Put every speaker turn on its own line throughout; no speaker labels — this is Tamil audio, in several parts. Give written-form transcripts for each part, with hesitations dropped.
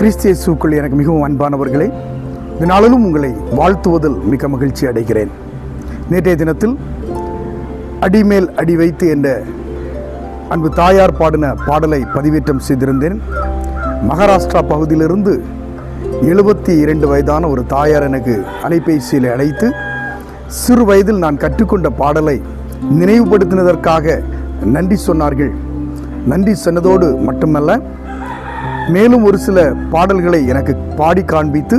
கிறிஸ்து இயேசுவுக்குள் எனக்கு மிகவும் அன்பானவர்களே, இந்த நாளிலும் உங்களை வாழ்த்துவதில் மிக மகிழ்ச்சி அடைகிறேன். நேற்றைய தினத்தில் அடிமேல் அடி வைத்து என்ற அன்பு தாயார் பாடின பாடலை பதிவேற்றம் செய்திருந்தேன். மகாராஷ்டிரா பகுதியிலிருந்து 72 வயதான ஒரு தாயார் எனக்கு அலைபேசியில் அழைத்து சிறு வயதில் நான் கற்றுக்கொண்ட பாடலை நினைவுபடுத்தினதற்காக நன்றி சொன்னார்கள். நன்றி சொன்னதோடு மட்டுமல்ல, மேலும் ஒரு சில பாடல்களை எனக்கு பாடி காண்பித்து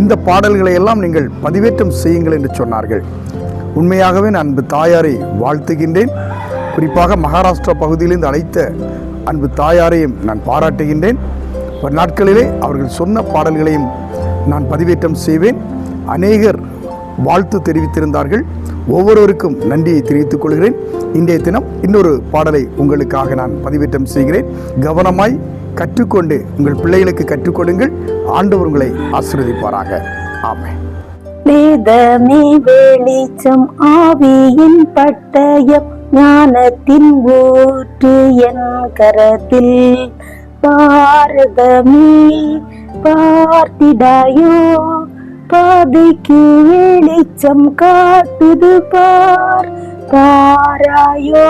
இந்த பாடல்களை எல்லாம் நீங்கள் பதிவேற்றம் செய்யுங்கள் என்று சொன்னார்கள். உண்மையாகவே நான் அன்பு தாயாரை வாழ்த்துகின்றேன். குறிப்பாக மகாராஷ்டிரா பகுதியிலிருந்து அழைத்த அன்பு தாயாரையும் நான் பாராட்டுகின்றேன். ஒரு நாட்களிலே அவர்கள் சொன்ன பாடல்களையும் நான் பதிவேற்றம் செய்வேன். அநேகர் வாழ்த்து தெரிவித்திருந்தார்கள். ஒவ்வொருவருக்கும் நன்றியை தெரிவித்துக் கொள்கிறேன். இன்றைய தினம் இன்னொரு பாடலை உங்களுக்காக நான் பதிவேற்றம் செய்கிறேன். கவனமாய் கற்றுக்கொண்டு உங்கள் பிள்ளைகளுக்கு கற்றுக் கொடுங்கள். ஆண்டவர் உங்களை ஆசீர்வதிப்பாராக. ஆமென்.
வேதமே வெளிச்சம், ஆவியின் பட்டயம், ஞானத்தின் ஊற்று என் கரத்தில். பாரதமே பார்த்திடாயோ, பாதைக்கு வெளிச்சம் காட்டுது பார். பாராயோ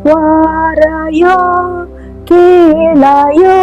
வாராயோ கேளாயோ,